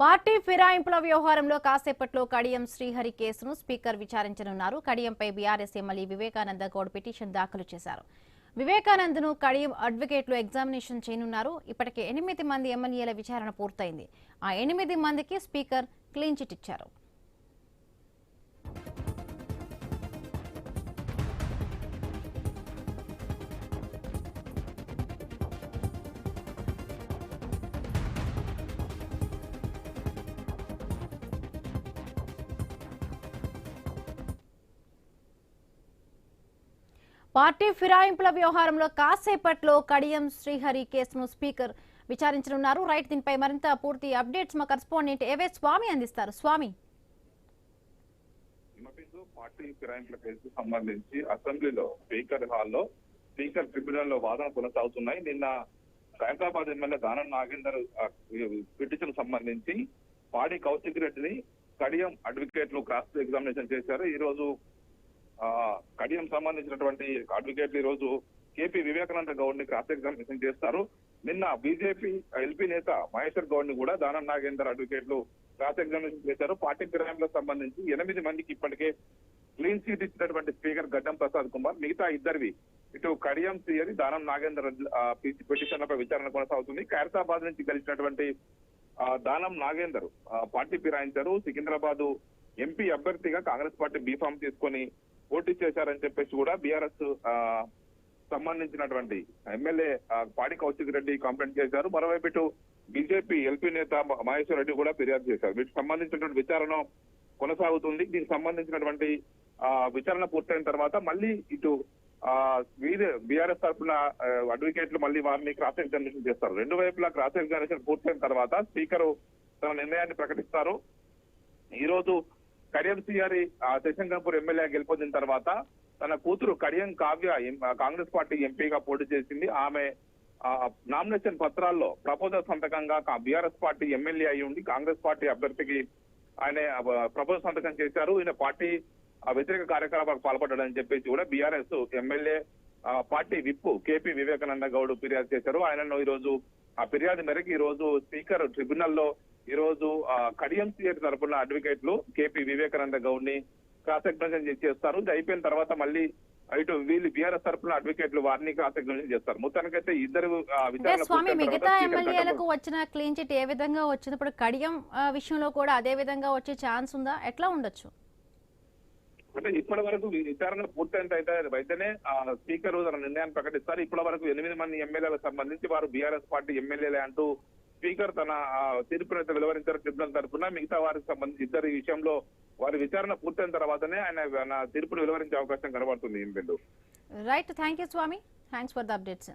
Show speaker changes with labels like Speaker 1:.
Speaker 1: Party ఫిరాయింపుల వ్యవహారంలో కాసేపట్లో కడియం శ్రీహరి కేసును స్పీకర్ విచారించనున్నారు. కడియంపై BRS MLA Vivekananda Goud petition దాఖలు చేశారు. వివేకానందను కడియం అడ్వకేట్లు ఎగ్జామినేషన్ చేయనున్నారు. ఇప్పటికే 8 మంది ఎమ్మెల్యేల విచారణ పూర్తయింది. ఆ 8 మందికి స్పీకర్ క్లీన్ చిట్ ఇచ్చారు. పార్టీ ఫిరాయింపుల వ్యవహారంలో కాసేపట్లో కడియం శ్రీహరి కేసును స్పీకర్ విచారించనున్నారు. రైట్, దీనిపై మరింత పూర్తి అప్డేట్స్ మా కరెస్పాండెంట్ ఏవే స్వామి అందిస్తారు. స్వామి,
Speaker 2: పార్టీ ఫిరాయింపుల కేసుకు సంబంధించి అసెంబ్లీలో స్పీకర్ హాల్లో స్పీకర్ ట్రిబ్యునల్ లో వాదన కొనసాగుతున్నాయి. నిన్న హైదరాబాద్ ఎమ్మెల్యే దానం నాగేందర్ పిటిషన్ సంబంధించి పాడి కౌశిక్ రెడ్డిని కడియం అడ్వకేట్లు క్రాస్ ఎగ్జామినేషన్ చేశారు. ఈ రోజు కడియం సంబంధించినటువంటి అడ్వకేట్లు ఈ రోజు కేపీ వివేకానంద గౌడ్ ని క్రాస్ ఎగ్జామినేషన్ చేస్తారు. నిన్న బీజేపీ ఎల్పీ నేత మహేశ్వర్ గౌడ్ ని కూడా దానం నాగేందర్ అడ్వకేట్లు క్రాస్ ఎగ్జామినేషన్ చేశారు. పార్టీ ఫిరాయింపులకు సంబంధించి 8 మందికి ఇప్పటికే క్లీన్ చీట్ ఇచ్చినటువంటి స్పీకర్ గడ్డం ప్రసాద్ కుమార్, మిగతా ఇద్దరివి ఇటు కడియం శ్రీహరి, దానం నాగేందర్ పిటిషన్లపై విచారణ కొనసాగుతుంది. ఖైరతాబాద్ నుంచి గెలిచినటువంటి దానం నాగేందర్ పార్టీ ఫిరాయించారు. సికింద్రాబాద్ ఎంపీ అభ్యర్థిగా కాంగ్రెస్ పార్టీ బీఫామ్ తీసుకొని పోటీ చేశారని చెప్పేసి కూడా బీఆర్ఎస్ సంబంధించినటువంటి ఎమ్మెల్యే పాడి కౌశిక్ రెడ్డి కంప్లైంట్ చేశారు. మరోవైపు ఇటు బీజేపీ ఎల్పీ నేత మహేశ్వర్ రెడ్డి కూడా ఫిర్యాదు చేశారు. వీటికి సంబంధించినటువంటి విచారణ కొనసాగుతుంది. దీనికి సంబంధించినటువంటి విచారణ పూర్తయిన తర్వాత మళ్ళీ ఇటు బీఆర్ఎస్ తరఫున అడ్వకేట్లు మళ్ళీ వారిని క్రాస్ ఎగ్జామినేషన్ చేస్తారు. రెండు వైపులా క్రాస్ ఎగ్జామినేషన్ పూర్తయిన తర్వాత స్పీకర్ తన నిర్ణయాన్ని ప్రకటిస్తారు. ఈ రోజు కడియం శ్రీహరి శశంకర్పూర్ ఎమ్మెల్యే గెలుపొందిన తర్వాత తన కూతురు కడియం కావ్య కాంగ్రెస్ పార్టీ ఎంపీగా పోటీ చేసింది. ఆమె నామినేషన్ పత్రాల్లో ప్రపోజల్ సంతకంగా బీఆర్ఎస్ పార్టీ ఎమ్మెల్యే అయి ఉండి కాంగ్రెస్ పార్టీ అభ్యర్థికి ఆయన ప్రపోజల్ సంతకం చేశారు. ఈయన పార్టీ వ్యతిరేక కార్యకలాపాలకు పాల్పడ్డాడని చెప్పేసి కూడా BRS MLA party whip KP Vivekananda Goud ఫిర్యాదు చేశారు. ఆయనను ఈ రోజు ఆ ఫిర్యాదు మేరకు ఈ రోజు స్పీకర్ ట్రిబ్యునల్ లో ఈ రోజు కడియం శ్రీహరి తరపున అడ్వకేట్లు కేపీ వివేకానంద గౌడ్ ని క్రాస్ ఎగ్జామినేషన్ చేస్తారు. ఇది అయిపోయిన తర్వాత మళ్ళీ ఇటు వీళ్ళు బీఆర్ఎస్ తరపున అడ్వకేట్లు వారిని క్రాస్ ఎగ్జామినేషన్ చేస్తారు. మొత్తానికైతే ఇద్దరు
Speaker 1: స్వామి, మిగతా ఎమ్మెల్యేలకు వచ్చిన క్లీన్ చిట్ ఏ విధంగా వచ్చినప్పుడు కడియం విషయంలో కూడా అదే విధంగా వచ్చే ఛాన్స్ ఉందా? ఎట్లా ఉండొచ్చు?
Speaker 2: అంటే ఇప్పటి వరకు విచారణ పూర్తయినైతేనే స్పీకర్ తన నిర్ణయాన్ని ప్రకటిస్తారు. ఇప్పటి వరకు 8 మంది ఎమ్మెల్యేలకు సంబంధించి వారు బీఆర్ఎస్ పార్టీ ఎమ్మెల్యేలే అంటూ స్పీకర్ తన తీర్పునైతే వెలువరించారు ట్రిబ్యునల్ తరఫున. మిగతా వారికి సంబంధించి ఇద్దరు విషయంలో వారి విచారణ పూర్తయిన తర్వాతనే ఆయన తీర్పును వెలువరించే అవకాశం కనబడుతుంది.
Speaker 1: Right, thank you Swami, thanks for the updates.